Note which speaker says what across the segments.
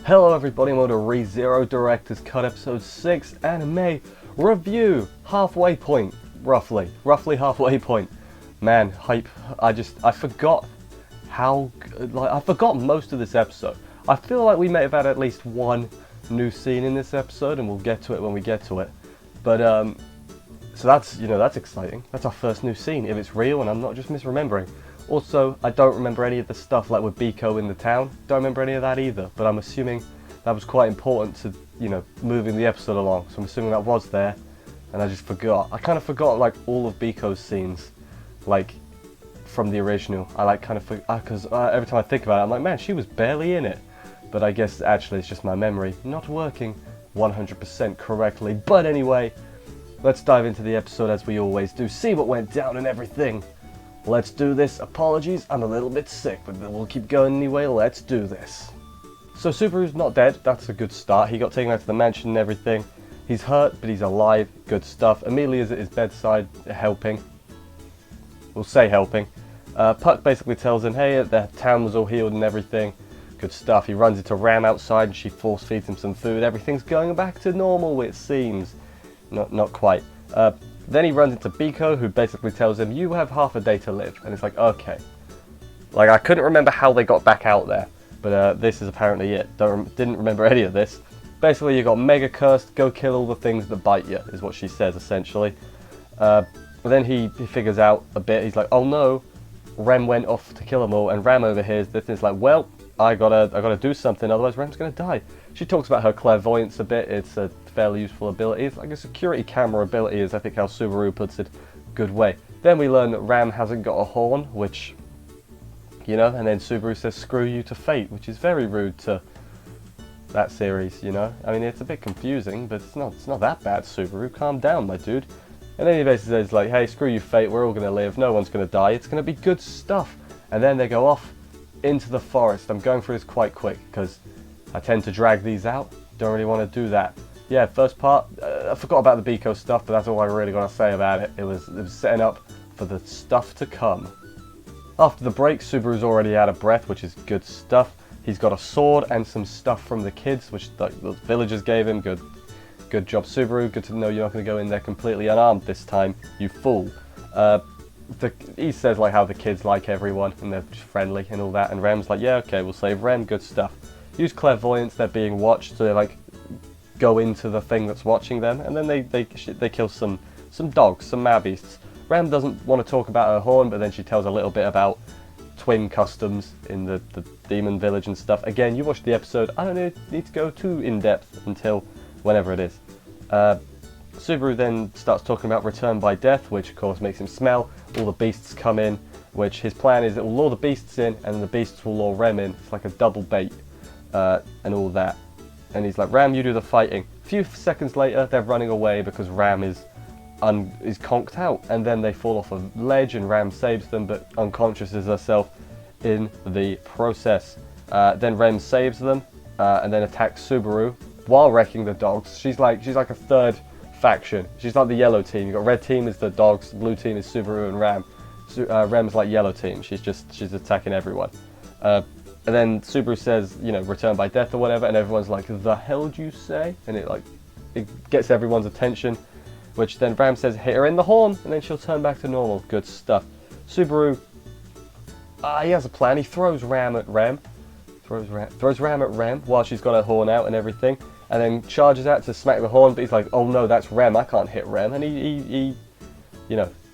Speaker 1: Hello everybody, I'm on to ReZero Director's Cut Episode 6 Anime Review. Halfway point, roughly halfway point. Man, hype. I forgot I forgot most of this episode. I feel like we may have had at least one new scene in this episode, and we'll get to it when we get to it. But, so that's exciting. That's our first new scene, if it's real and I'm not just misremembering. Also, I don't remember any of the stuff like with Biko in the town. Don't remember any of that either, but I'm assuming that was quite important to, moving the episode along. So I'm assuming that was there, and I just forgot. I kind of forgot like all of Biko's scenes, like from the original. I like kind of because every time I think about it, I'm like, man, she was barely in it. But I guess actually it's just my memory not working 100% correctly. But anyway, let's dive into the episode as we always do. See what went down and everything. Let's do this. Apologies, I'm a little bit sick, but we'll keep going anyway. Let's do this. So Subaru's not dead. That's a good start. He got taken out to the mansion and everything. He's hurt, but he's alive. Good stuff. Amelia's at his bedside helping. We'll say helping. Puck basically tells him, hey, the town was all healed and everything. Good stuff. He runs into Ram outside and she force feeds him some food. Everything's going back to normal, it seems. Not quite. Then he runs into Biko, who basically tells him, you have half a day to live. And it's like, okay. Like, I couldn't remember how they got back out there, but this is apparently it. Didn't remember any of this. Basically, you got mega cursed, go kill all the things that bite you, is what she says, essentially. But then he figures out a bit, he's like, oh no, Rem went off to kill them all, and Ram overhears this, and it's like, well, I gotta do something, otherwise Ram's gonna die. She talks about her clairvoyance a bit. It's a fairly useful ability. It's like a security camera ability, is I think how Subaru puts it. Good way. Then we learn that Ram hasn't got a horn, which, and then Subaru says screw you to fate, which is very rude to that series, I mean, it's a bit confusing, but it's not that bad, Subaru. Calm down, my dude. And then he basically says like, hey, screw you fate, we're all gonna live, no one's gonna die, it's gonna be good stuff. And then they go off into the forest. I'm going through this quite quick because I tend to drag these out. Don't really want to do that. Yeah, first part, I forgot about the Biko stuff, but that's all I really got to say about it. It was setting up for the stuff to come. After the break, Subaru's already out of breath, which is good stuff. He's got a sword and some stuff from the kids, which the villagers gave him. Good job, Subaru. Good to know you're not going to go in there completely unarmed this time, you fool. He says like how the kids like everyone and they're just friendly and all that, and Rem's like, yeah, okay, we'll save Rem, good stuff. Use clairvoyance, they're being watched, so they like go into the thing that's watching them, and then they kill some dogs, some mad-beasts. Rem doesn't want to talk about her horn, but then she tells a little bit about twin customs in the demon village and stuff. Again, you watched the episode, I don't need to go too in-depth until whenever it is. Subaru then starts talking about return by death, which of course makes him smell. All the beasts come in, which his plan is it will lure the beasts in, and the beasts will lure Rem in. It's like a double bait, and all that. And he's like, Ram, you do the fighting. A few seconds later, they're running away because Ram is conked out, and then they fall off a ledge, and Ram saves them, but unconsciouses herself in the process. Then Rem saves them, and then attacks Subaru while wrecking the dogs. She's like a third faction. She's like the yellow team. You got red team is the dogs, blue team is Subaru and Ram. Rem's like yellow team. She's attacking everyone. And then Subaru says, return by death or whatever, and everyone's like, the hell did you say? And it gets everyone's attention, which then Ram says, hit her in the horn, and then she'll turn back to normal. Good stuff. Subaru, he has a plan. He throws Ram at Rem. Throws Ram at Rem while she's got her horn out and everything, and then charges out to smack the horn, but he's like, oh no, that's Rem, I can't hit Rem, and he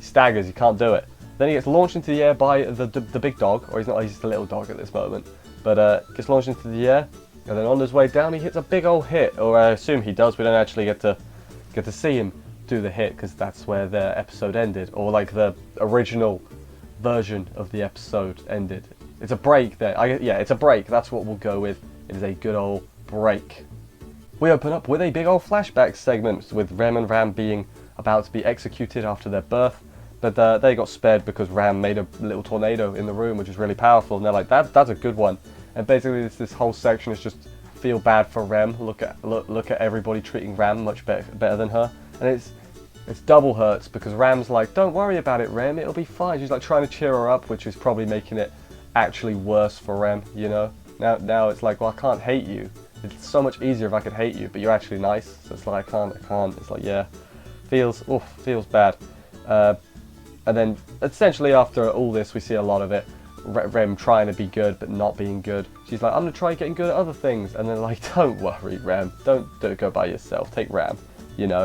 Speaker 1: staggers, he can't do it. Then he gets launched into the air by the big dog, or he's just a little dog at this moment, but gets launched into the air, and then on his way down he hits a big old hit, or I assume he does. We don't actually get to see him do the hit, because that's where the episode ended, or like the original version of the episode ended. It's a break there. Yeah, it's a break. That's what we'll go with. It is a good old break. We open up with a big old flashback segment with Rem and Ram being about to be executed after their birth, but they got spared because Ram made a little tornado in the room, which is really powerful. And they're like, that's a good one. And basically, this whole section is just feel bad for Rem. Look at everybody treating Ram much better than her, and it's double hurts because Ram's like, don't worry about it, Rem. It'll be fine. She's like trying to cheer her up, which is probably making it actually worse for Rem, Now it's like, well, I can't hate you. It's so much easier if I could hate you, but you're actually nice. So it's like, I can't. It's like, yeah, feels bad. And then essentially after all this, we see a lot of it. Rem trying to be good, but not being good. She's like, I'm gonna try getting good at other things. And then like, don't worry, Rem. Don't go by yourself. Take Ram. You know,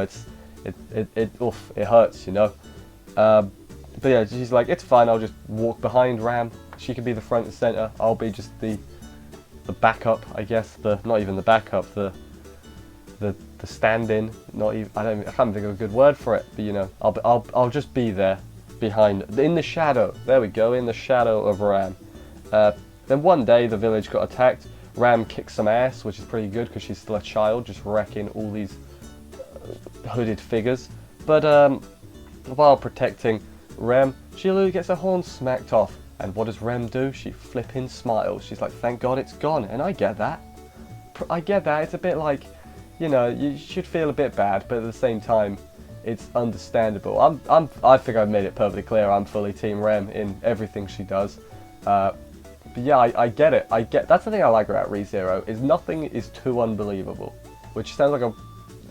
Speaker 1: it hurts, you know. But yeah, she's like, it's fine. I'll just walk behind Ram. She can be the front and center. I'll be just the backup, I guess. Not even the backup. The stand-in. Not even. I can't think of a good word for it. But you know, I'll just be there behind, in the shadow. There we go. In the shadow of Ram. Then one day the village got attacked. Ram kicked some ass, which is pretty good because she's still a child, just wrecking all these hooded figures. But while protecting Rem, she literally gets her horn smacked off. And what does Rem do? She flipping smiles. She's like, thank God it's gone. And I get that. It's a bit like, you know, you should feel a bit bad, but at the same time, it's understandable. I think I've made it perfectly clear. I'm fully Team Rem in everything she does. But yeah, I get it. That's the thing I like about ReZero, is nothing is too unbelievable. Which sounds like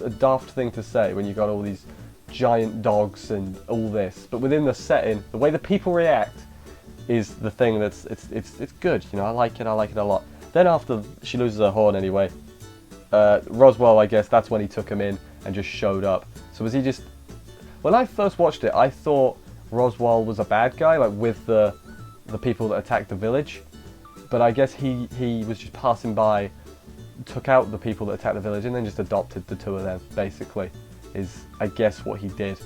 Speaker 1: a daft thing to say when you got all these giant dogs and all this. But within the setting, the way the people react is the thing that's it's good. You know, I like it a lot. Then after she loses her horn anyway, Roswell, I guess that's when he took him in and just showed up. So was he just... When I first watched it, I thought Roswell was a bad guy, like with the people that attacked the village. But I guess he was just passing by, took out the people that attacked the village, and then just adopted the two of them, basically, is, I guess, what he did.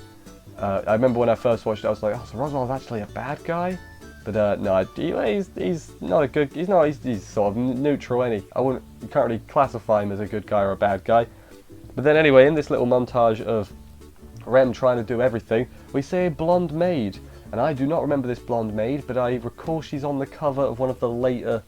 Speaker 1: I remember when I first watched it, I was like, oh, so Roswell's actually a bad guy? But no, he's not a good, he's sort of neutral, ain't he? You can't really classify him as a good guy or a bad guy. But then anyway, in this little montage of Rem trying to do everything, we see a blonde maid. And I do not remember this blonde maid, but I recall she's on the cover of one of the later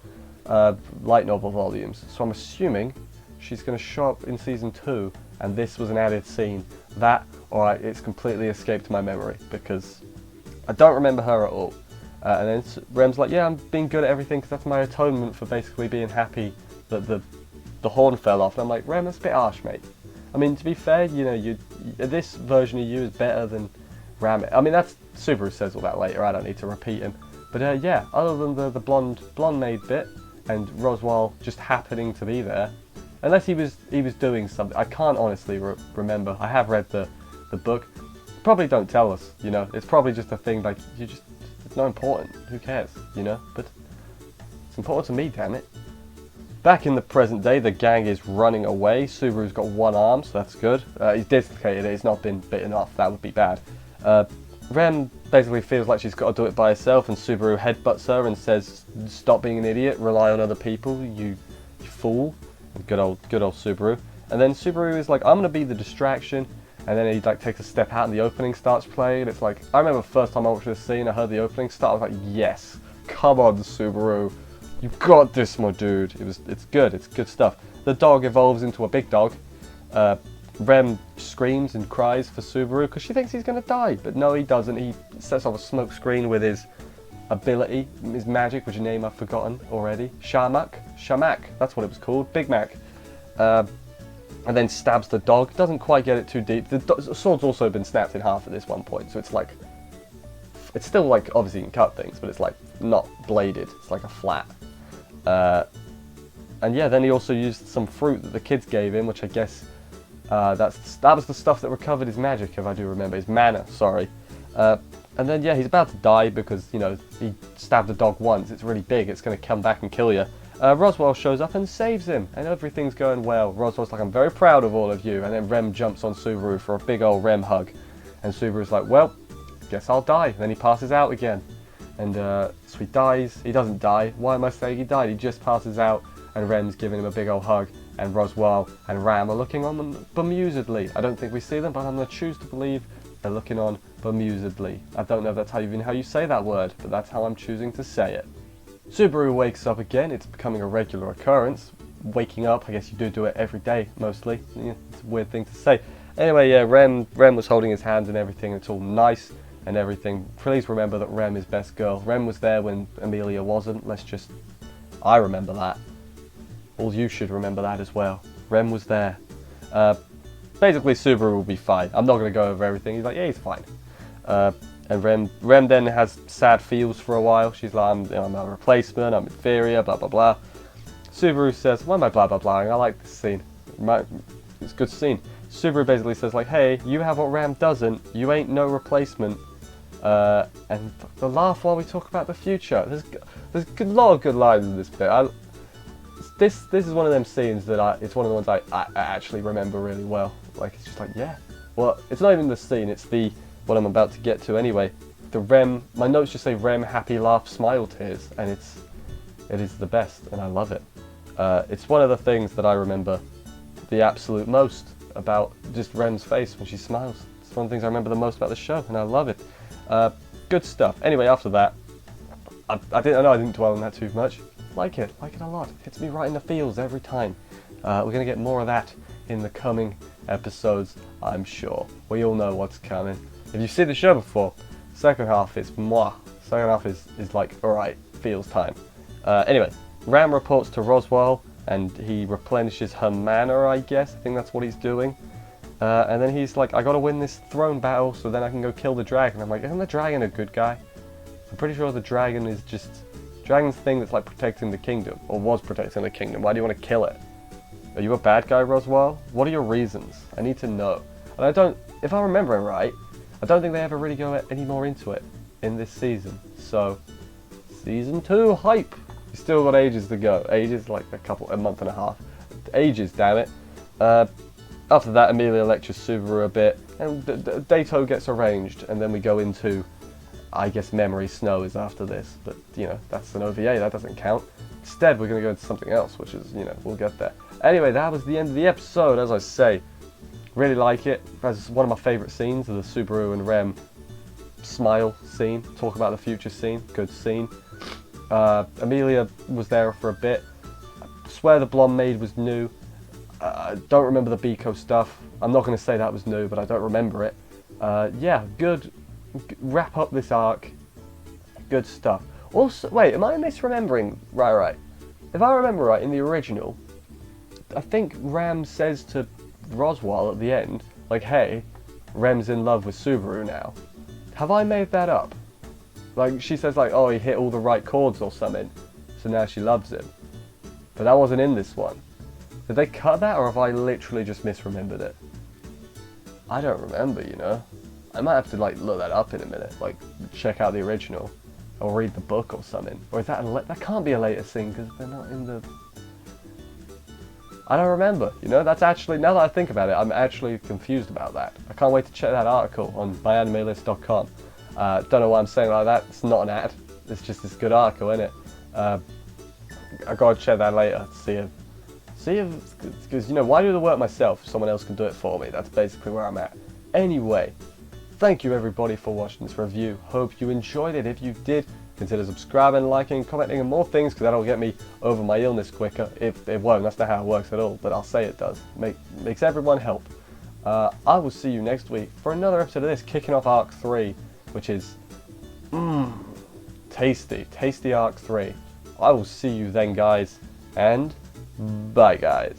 Speaker 1: light novel volumes. So I'm assuming she's going to show up in season 2, and this was an added scene. That, or it's completely escaped my memory, because I don't remember her at all. And then Rem's like, yeah, I'm being good at everything because that's my atonement for basically being happy that the horn fell off. And I'm like, Rem, that's a bit harsh, mate. I mean, to be fair, you know, this version of you is better than Ram. I mean, that's Subaru says all that later. I don't need to repeat him. But yeah, other than the blonde maid bit and Roswell just happening to be there, unless he was doing something. I can't honestly remember. I have read the book. Probably don't tell us. You know, it's probably just a thing like it's not important. Who cares? You know, but it's important to me. Damn it. Back in the present day, the gang is running away. Subaru's got one arm, so that's good. He's dislocated it. He's not been bitten off. That would be bad. Rem basically feels like she's got to do it by herself, and Subaru headbutts her and says, "Stop being an idiot. Rely on other people. You fool." Good old Subaru. And then Subaru is like, "I'm gonna be the distraction." And then he like takes a step out, and the opening starts playing. It's like, I remember the first time I watched this scene, I heard the opening start. I was like, "Yes, come on, Subaru. You got this, my dude." It's good. It's good stuff. The dog evolves into a big dog. Rem screams and cries for Subaru because she thinks he's going to die, but no, he doesn't. He sets off a smoke screen with his ability, his magic, which a name I've forgotten already. Shamak, that's what it was called. Big Mac. And then stabs the dog. Doesn't quite get it too deep. The sword's also been snapped in half at this one point, so it's like, it's still like, obviously you can cut things, but it's like not bladed. It's like a flat. And yeah, then he also used some fruit that the kids gave him, which I guess that was the stuff that recovered his magic, if I do remember, his mana, sorry. And then yeah, he's about to die because, you know, he stabbed a dog once. It's really big, it's going to come back and kill you. Roswell shows up and saves him, and everything's going well. Roswell's like, "I'm very proud of all of you," and then Rem jumps on Subaru for a big old Rem hug. And Subaru's like, "Well, guess I'll die." And then he passes out again. And so he dies. He doesn't die. Why am I saying he died? He just passes out, and Rem's giving him a big old hug, and Roswell and Ram are looking on them bemusedly. I don't think we see them, but I'm going to choose to believe they're looking on bemusedly. I don't know if that's even how you say that word, but that's how I'm choosing to say it. Subaru wakes up again. It's becoming a regular occurrence. Waking up, I guess you do it every day, mostly. Yeah, it's a weird thing to say. Anyway, yeah, Rem was holding his hand and everything. It's all nice and everything. Please remember that Rem is best girl. Rem was there when Amelia wasn't. I remember that. All you should remember that as well. Rem was there. Basically, Subaru will be fine. I'm not going to go over everything. He's like, yeah, he's fine. And Rem then has sad feels for a while. She's like, I'm a replacement, I'm inferior, blah, blah, blah. Subaru says, why am I blah, blah, blah? I like this scene. It's a good scene. Subaru basically says, like, hey, you have what Ram doesn't. You ain't no replacement. And the laugh while we talk about the future. There's a lot of good lines in this bit. This is one of them scenes that it's one of the ones I actually remember really well. Like, it's just like, yeah. Well, it's not even the scene, it's what I'm about to get to anyway. My notes just say Rem, happy, laugh, smile, tears, and it is the best, and I love it. It's one of the things that I remember the absolute most about just Rem's face when she smiles. It's one of the things I remember the most about the show, and I love it. Good stuff. Anyway, after that, I didn't dwell on that too much. Like it a lot. Hits me right in the feels every time. We're gonna get more of that in the coming episodes, I'm sure. We all know what's coming. If you've seen the show before, second half is mwah. Second half is like, alright, feels time. Anyway, Ram reports to Roswaal and he replenishes her mana, I guess. I think that's what he's doing. And then he's like, I gotta win this throne battle so then I can go kill the dragon. I'm like, isn't the dragon a good guy? I'm pretty sure the dragon is just dragon's thing that's like protecting the kingdom, or was protecting the kingdom. Why do you want to kill it? Are you a bad guy, Roswaal? What are your reasons? I need to know. And if I remember right, I don't think they ever really go any more into it in this season. So, season 2 hype. You still got ages to go. Ages, like a month and a half. Ages, damn it. After that, Amelia lectures Subaru a bit, and Dato gets arranged, and then we go into, I guess, Memory Snow is after this, but, you know, that's an OVA, that doesn't count. Instead, we're going to go into something else, which is, you know, we'll get there. Anyway, that was the end of the episode, as I say. Really like it. That's one of my favourite scenes, the Subaru and Rem smile scene, talk about the future scene, good scene. Amelia was there for a bit. I swear the blonde maid was new. I don't remember the Biko stuff. I'm not going to say that was new, but I don't remember it. Yeah, good. Wrap up this arc. Good stuff. Also, wait, am I misremembering? Right. If I remember right, in the original, I think Ram says to Roswaal at the end, like, hey, Rem's in love with Subaru now. Have I made that up? Like, she says, like, oh, he hit all the right chords or something, so now she loves him. But that wasn't in this one. Did they cut that, or have I literally just misremembered it? I don't remember, you know. I might have to, like, look that up in a minute, like, check out the original, or read the book or something. Or is that that can't be a later scene, because they're not in the... I don't remember, you know. That's actually, now that I think about it, I'm actually confused about that. I can't wait to check that article on myanimelist.com. Don't know why I'm saying like that. It's not an ad. It's just this good article, isn't it? I gotta check that later to see if, because, you know, why do the work myself if someone else can do it for me? That's basically where I'm at. Anyway, thank you everybody for watching this review. Hope you enjoyed it. If you did, consider subscribing, liking, commenting, and more things, because that'll get me over my illness quicker. If it won't, that's not how it works at all, but I'll say it does. Makes everyone help. I will see you next week for another episode of this, kicking off Arc 3, which is tasty Arc 3. I will see you then, guys, and bye, guys.